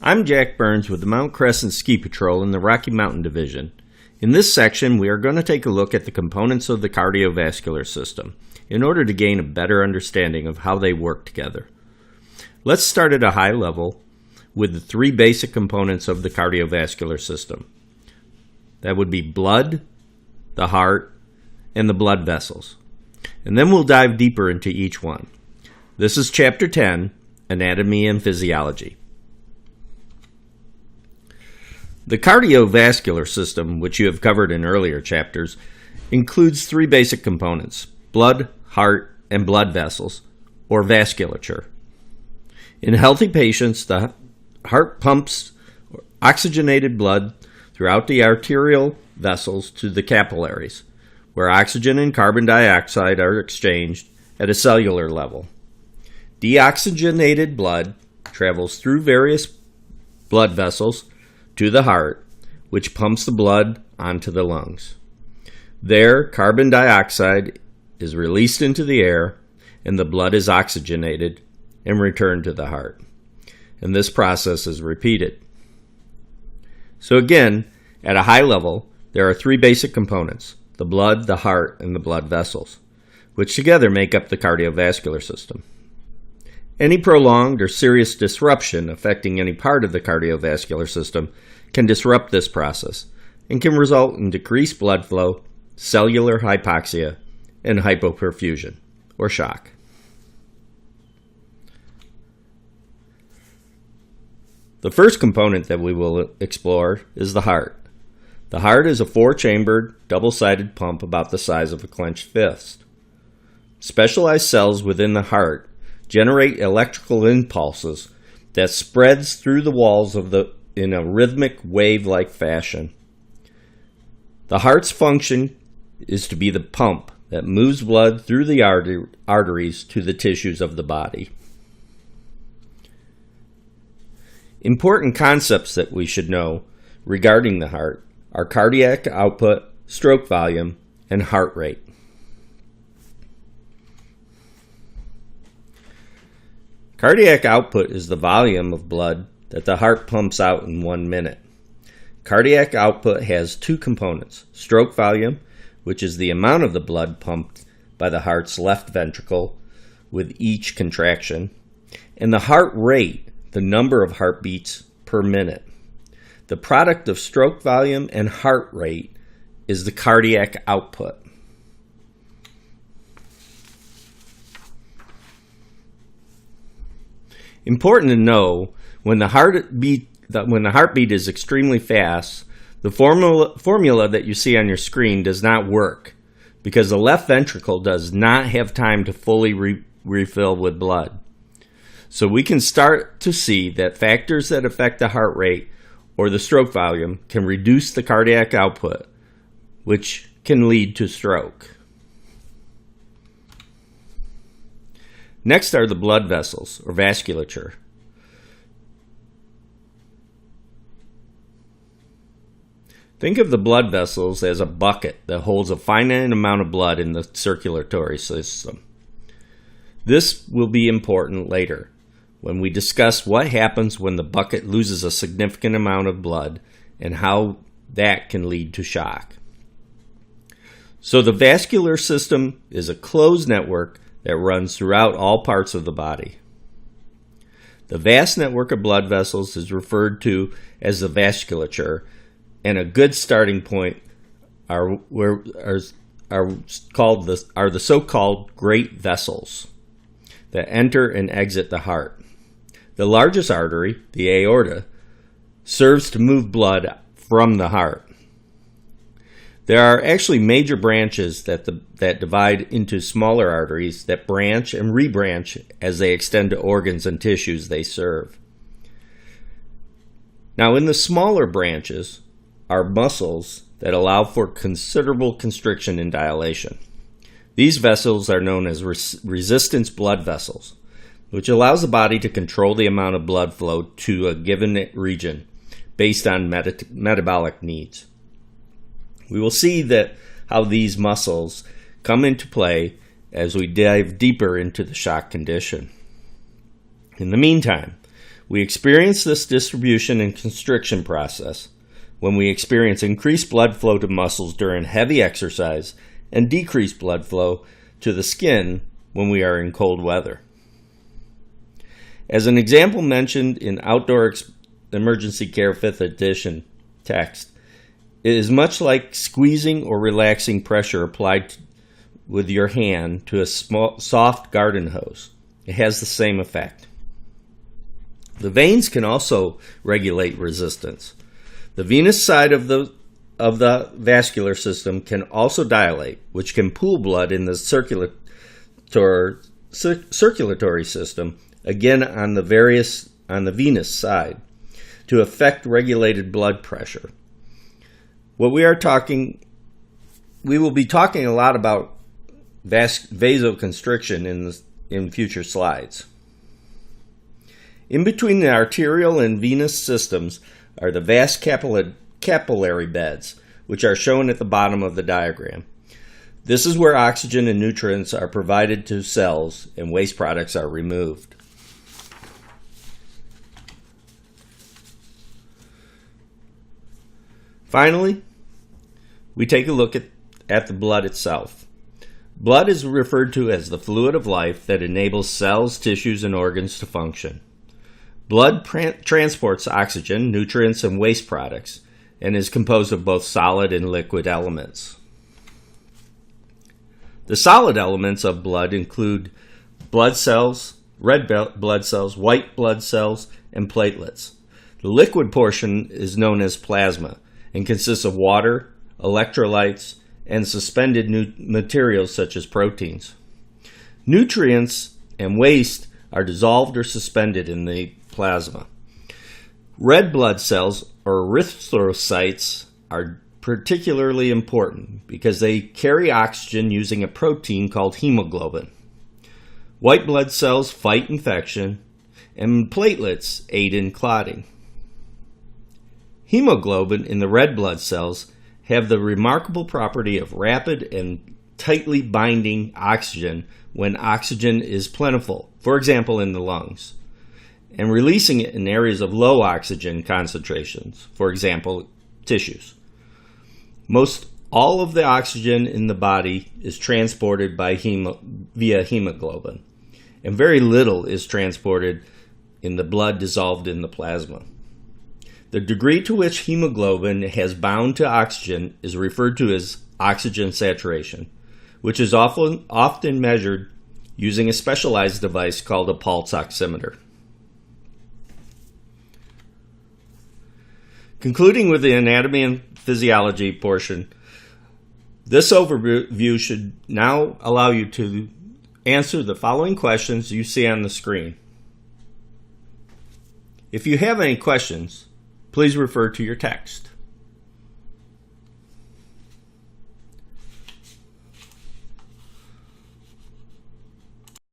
I'm Jack Burns with the Mount Crescent Ski Patrol in the Rocky Mountain Division. In this section, we are going to take a look at the components of the cardiovascular system in order to gain a better understanding of how they work together. Let's start at a high level with the three basic components of the cardiovascular system. That would be blood, the heart, and the blood vessels. And then we'll dive deeper into each one. This is Chapter 10, Anatomy and Physiology. The cardiovascular system, which you have covered in earlier chapters, includes three basic components: blood, heart, and blood vessels, or vasculature. In healthy patients, the heart pumps oxygenated blood throughout the arterial vessels to the capillaries, where oxygen and carbon dioxide are exchanged at a cellular level. Deoxygenated blood travels through various blood vessels to the heart, which pumps the blood onto the lungs. There, carbon dioxide is released into the air, and the blood is oxygenated and returned to the heart. And this process is repeated. So again, at a high level, there are three basic components: the blood, the heart, and the blood vessels, which together make up the cardiovascular system. Any prolonged or serious disruption affecting any part of the cardiovascular system can disrupt this process and can result in decreased blood flow, cellular hypoxia, and hypoperfusion, or shock. The first component that we will explore is the heart. The heart is a four-chambered, double-sided pump about the size of a clenched fist. Specialized cells within the heart generate electrical impulses that spreads through the walls in a rhythmic wave-like fashion. The heart's function is to be the pump that moves blood through the arteries to the tissues of the body. Important concepts that we should know regarding the heart are cardiac output, stroke volume, and heart rate. Cardiac output is the volume of blood that the heart pumps out in 1 minute. Cardiac output has two components: stroke volume, which is the amount of the blood pumped by the heart's left ventricle with each contraction, and the heart rate, the number of heartbeats per minute. The product of stroke volume and heart rate is the cardiac output. Important to know, when the heartbeat is extremely fast, the formula that you see on your screen does not work because the left ventricle does not have time to fully refill with blood. So we can start to see that factors that affect the heart rate or the stroke volume can reduce the cardiac output, which can lead to stroke. Next are the blood vessels, or vasculature. Think of the blood vessels as a bucket that holds a finite amount of blood in the circulatory system. This will be important later when we discuss what happens when the bucket loses a significant amount of blood and how that can lead to shock. So the vascular system is a closed network that runs throughout all parts of the body. The vast network of blood vessels is referred to as the vasculature, and a good starting point are the so-called great vessels that enter and exit the heart. The largest artery, the aorta, serves to move blood from the heart. There are actually major branches that divide into smaller arteries that branch and rebranch as they extend to organs and tissues they serve. Now, in the smaller branches are muscles that allow for considerable constriction and dilation. These vessels are known as resistance blood vessels, which allows the body to control the amount of blood flow to a given region based on metabolic needs. We will see how these muscles come into play as we dive deeper into the shock condition. In the meantime, We experience this distribution and constriction process when we experience increased blood flow to muscles during heavy exercise and decreased blood flow to the skin when we are in cold weather. As an example mentioned in Outdoor Emergency Care 5th edition text, it is much like squeezing or relaxing pressure applied with your hand to a small, soft garden hose. It has the same effect. The veins can also regulate resistance. The venous side of the vascular system can also dilate, which can pool blood in the circulatory system, again on the venous side, to affect regulated blood pressure. We will be talking a lot about vasoconstriction in future slides. In between the arterial and venous systems are the vast capillary beds, which are shown at the bottom of the diagram. This is where oxygen and nutrients are provided to cells and waste products are removed. Finally, we take a look at the blood itself. Blood is referred to as the fluid of life that enables cells, tissues, and organs to function. Blood transports oxygen, nutrients, and waste products, and is composed of both solid and liquid elements. The solid elements of blood include blood cells, red blood cells, white blood cells, and platelets. The liquid portion is known as plasma and consists of water, electrolytes, and suspended materials such as proteins. Nutrients and waste are dissolved or suspended in the plasma. Red blood cells, or erythrocytes, are particularly important because they carry oxygen using a protein called hemoglobin. White blood cells fight infection, and platelets aid in clotting. Hemoglobin in the red blood cells have the remarkable property of rapid and tightly binding oxygen when oxygen is plentiful, for example in the lungs, and releasing it in areas of low oxygen concentrations, for example, tissues. Most all of the oxygen in the body is transported via hemoglobin, and very little is transported in the blood dissolved in the plasma. The degree to which hemoglobin has bound to oxygen is referred to as oxygen saturation, which is often measured using a specialized device called a pulse oximeter. Concluding with the anatomy and physiology portion, this overview should now allow you to answer the following questions you see on the screen. If you have any questions, please refer to your text.